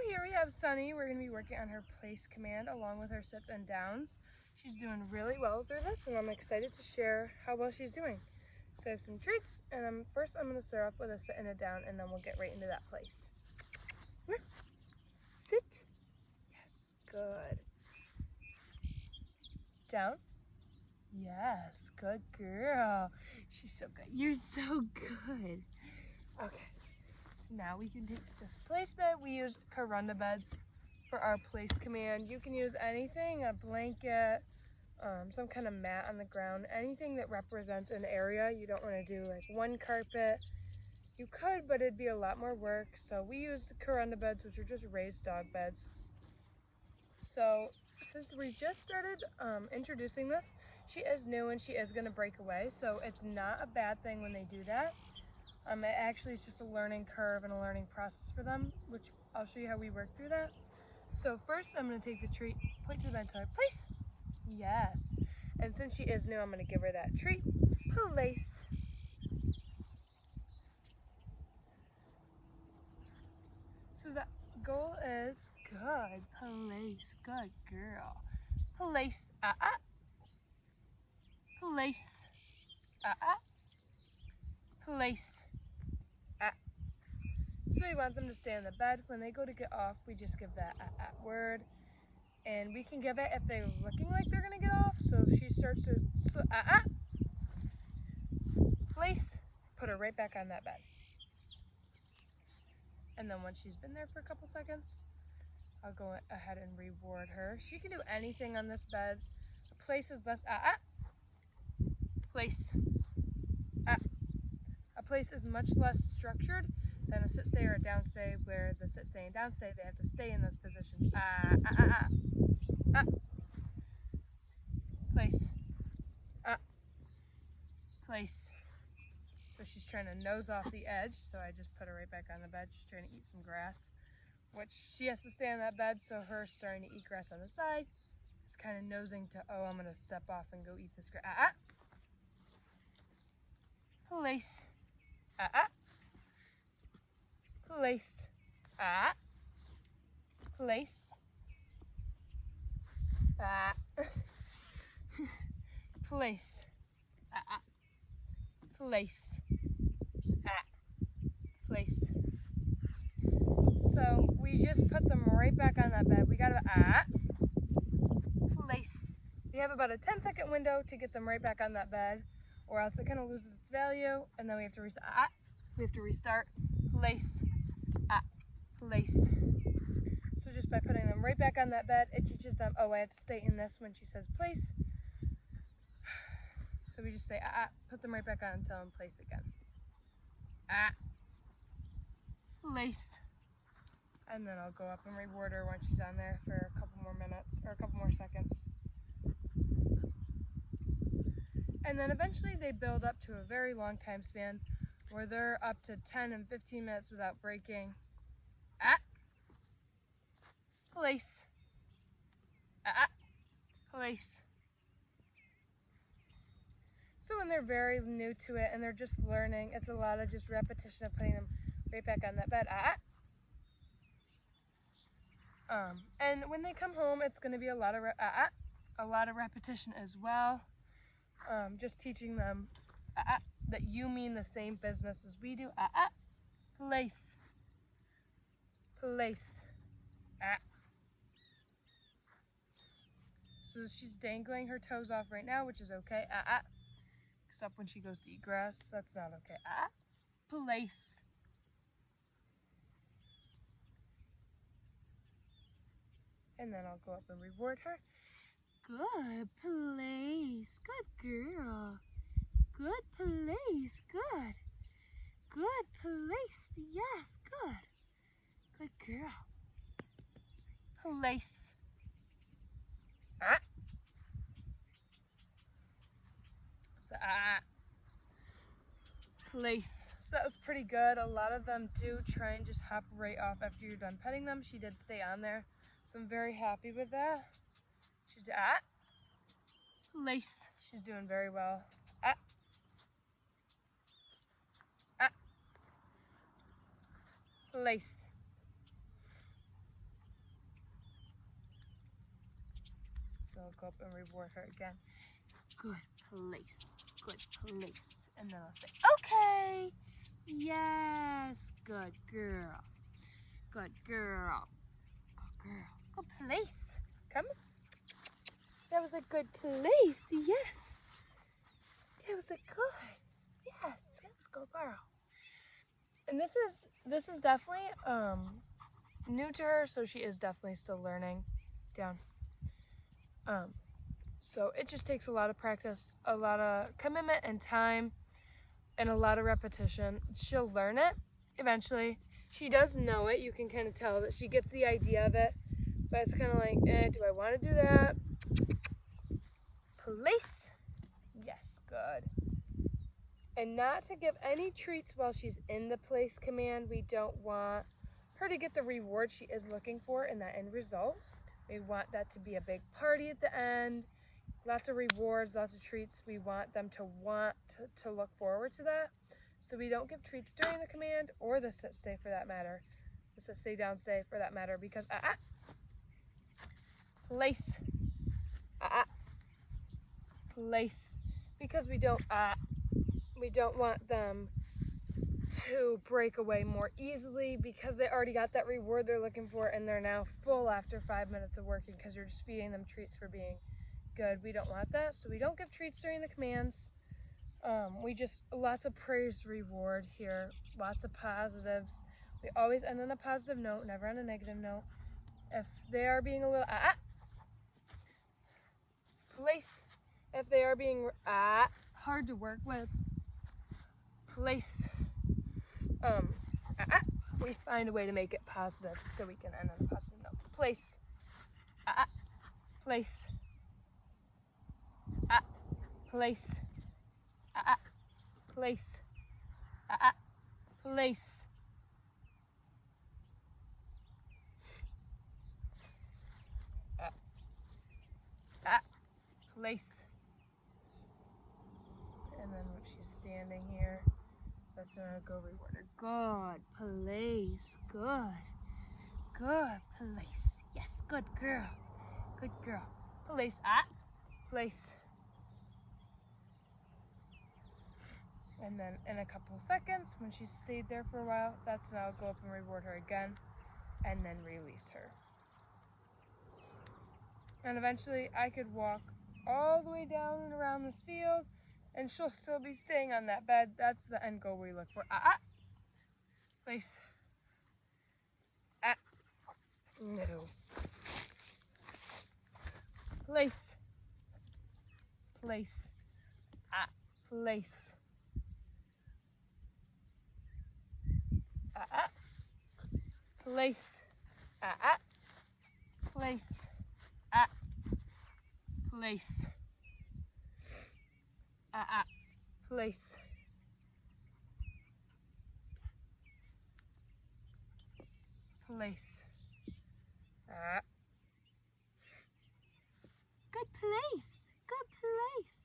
here we have Sunny. We're going to be working on her place command along with her sits and downs. She's doing really well through this, and I'm excited to share how well she's doing. So I have some treats, and first I'm going to start off with a sit and a down, and then we'll get right into that place. Come here. Sit. Yes, good. Down. Yes, good girl. She's so good. You're so good. Okay, so now we can take this place bed. We use Karunda beds for our place command. You can use anything, a blanket, some kind of mat on the ground, anything that represents an area. You don't want to do like one carpet. You could, but it'd be a lot more work. So we used Karunda beds, which are just raised dog beds. So since we just started introducing this, she is new and she is going to break away. So it's not a bad thing when they do that. It actually is just a learning curve and a learning process for them, which I'll show you how we work through that. So first I'm going to take the treat, point to the bed, tell her, place. Yes. And since she is new, I'm going to give her that treat. Place. So the goal is good. Place. Good girl. Place. Place. Place. So we want them to stay on the bed. When they go to get off, we just give that word. And we can give it if they're looking like they're going to get off. So if she starts to place, put her right back on that bed. And then once she's been there for a couple seconds, I'll go ahead and reward her. She can do anything on this bed. A place is less place. A place is much less structured than a sit stay or a down stay, where the sit stay and down stay, they have to stay in those positions. Place. Place. So she's trying to nose off the edge, so I just put her right back on the bed. She's trying to eat some grass, which she has to stay on that bed, so her starting to eat grass on the side is kind of nosing to, oh, I'm going to step off and go eat this grass. Place. Place. Place. Place. Place. Place. So we just put them right back on that bed. We got to place. We have about a 10-second window to get them right back on that bed, or else it kind of loses its value, and then we have to restart. We have to restart. Place. Place. So just by putting them right back on that bed, it teaches them, oh, I have to stay in this when she says place. So we just say, put them right back on and tell them place again. Place. And then I'll go up and reward her when she's on there for a couple more minutes, or a couple more seconds. And then eventually they build up to a very long time span where they're up to 10 and 15 minutes without breaking. Place. Place. So when they're very new to it and they're just learning, it's a lot of just repetition of putting them right back on that bed. And when they come home, it's going to be a lot of repetition as well. Just teaching them that you mean the same business as we do. Place. Place. So she's dangling her toes off right now, which is okay. Except when she goes to eat grass, that's not okay. Place. And then I'll go up and reward her. Good place. Good girl. Good place. Good. Good place. Yes, good. Good girl. Place. So, place. So that was pretty good. A lot of them do try and just hop right off after you're done petting them. She did stay on there, so I'm very happy with that. She's place. She's doing very well. Place. So I'll go up and reward her again. Good place. Good place. And then I'll say, okay. Yes. Good girl. Good girl. Good girl. Good place. Come on. That was a good place. Yes. That was a good. Yes. That was a good girl. And this is definitely new to her, so she is definitely still learning. Down. So it just takes a lot of practice, a lot of commitment and time, and a lot of repetition. She'll learn it eventually. She does know it. You can kind of tell that she gets the idea of it, but it's kind of like, do I want to do that? Place. Yes, good. And not to give any treats while she's in the place command. We don't want her to get the reward she is looking for in that end result. We want that to be a big party at the end. Lots of rewards, lots of treats. We want them to want to look forward to that. So we don't give treats during the command or the sit stay for that matter. The sit stay down stay for that matter because place. Place. Because we don't want them to break away more easily because they already got that reward they're looking for and they're now full after 5 minutes of working because you're just feeding them treats for being good. We don't want that, so we don't give treats during the commands. We just, lots of praise reward here, lots of positives. We always end on a positive note, never on a negative note. If they are being a little place, if they are being hard to work with, place. We find a way to make it positive so we can end on a positive note. Place. Place. Place. Place. Place. Place. And then when she's standing here, that's when I'll go reward her. Good place. Good. Good place. Yes, good girl. Good girl. Place. Place. And then in a couple of seconds, when she's stayed there for a while, that's when I'll go up and reward her again and then release her. And eventually I could walk all the way down and around this field and she'll still be staying on that bed. That's the end goal we look for. Place. No. Place. Place. Place. Place. Place. Place. Place. Place. Good place. Good place.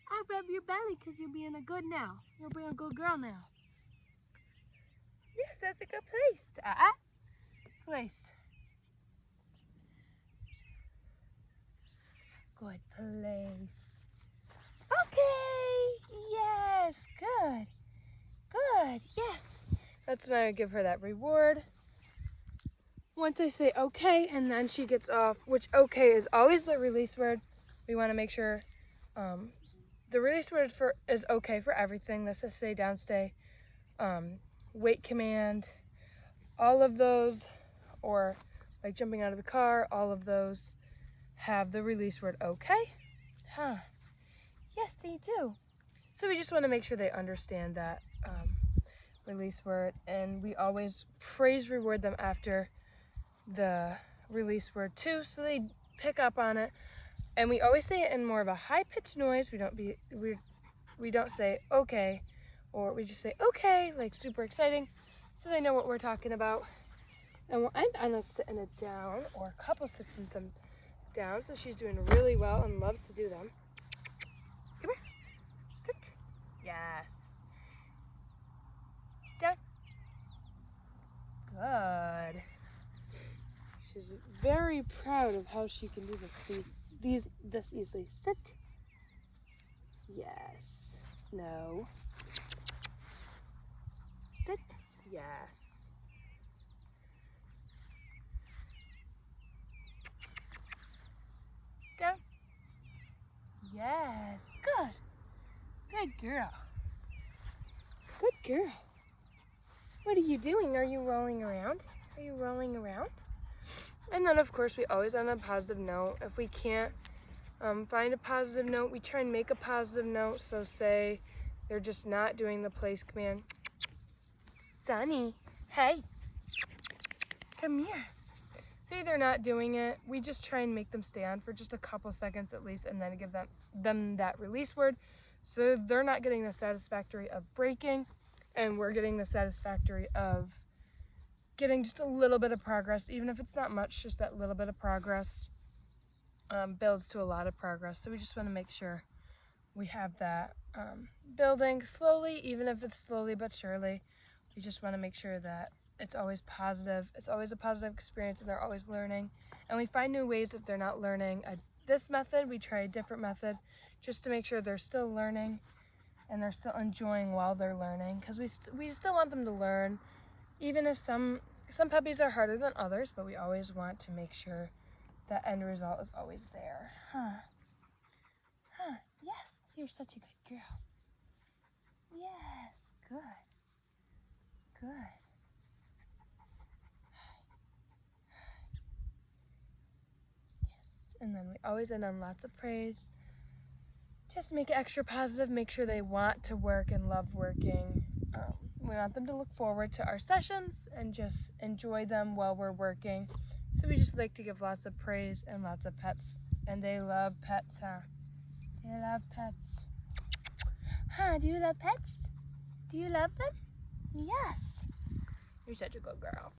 I rub your belly because you're being a good now. You're being a good girl now. Yes, that's a good place. Place. Good place. Okay. Yes. Good. Good. Yes. That's when I give her that reward. Once I say okay, and then she gets off, which okay is always the release word. We want to make sure the release word is okay for everything. The sit stay, down stay, wait command, all of those, or like jumping out of the car, all of those have the release word okay. Yes, they do. So we just want to make sure they understand that release word, and we always praise reward them after the release word too, so they pick up on it. And we always say it in more of a high-pitched noise. We don't say okay, or we just say okay, like super exciting, so they know what we're talking about. And we'll end on a sit and a down, or a couple sits and some downs. So she's doing really well and loves to do them. Come here, sit. Yes. Down. Good. She's very proud of how she can do this. this easily. Sit. Yes. No. Sit. Yes. Down. Yes. Good. Good girl. Good girl. What are you doing? Are you rolling around? Are you rolling around? And then, of course, we always end on a positive note. If we can't find a positive note, we try and make a positive note. So say they're just not doing the place command. Sunny, hey, come here. Say they're not doing it, we just try and make them stand for just a couple seconds at least, and then give them that release word. So they're not getting the satisfactory of breaking, and we're getting the satisfactory of getting just a little bit of progress. Even if it's not much, just that little bit of progress builds to a lot of progress. So we just want to make sure we have that building slowly, even if it's slowly but surely. We just want to make sure that it's always positive. It's always a positive experience, and they're always learning. And we find new ways if they're not learning this method, we try a different method just to make sure they're still learning and they're still enjoying while they're learning, because we still want them to learn, even if some puppies are harder than others, but we always want to make sure that end result is always there. Yes, you're such a good girl. Yes, good. Yes, and then we always end on lots of praise. Just to make it extra positive, make sure they want to work and love working. We want them to look forward to our sessions and just enjoy them while we're working. So we just like to give lots of praise and lots of pets. And they love pets, huh? They love pets. Huh, do you love pets? Do you love them? Yes. You're such a good girl.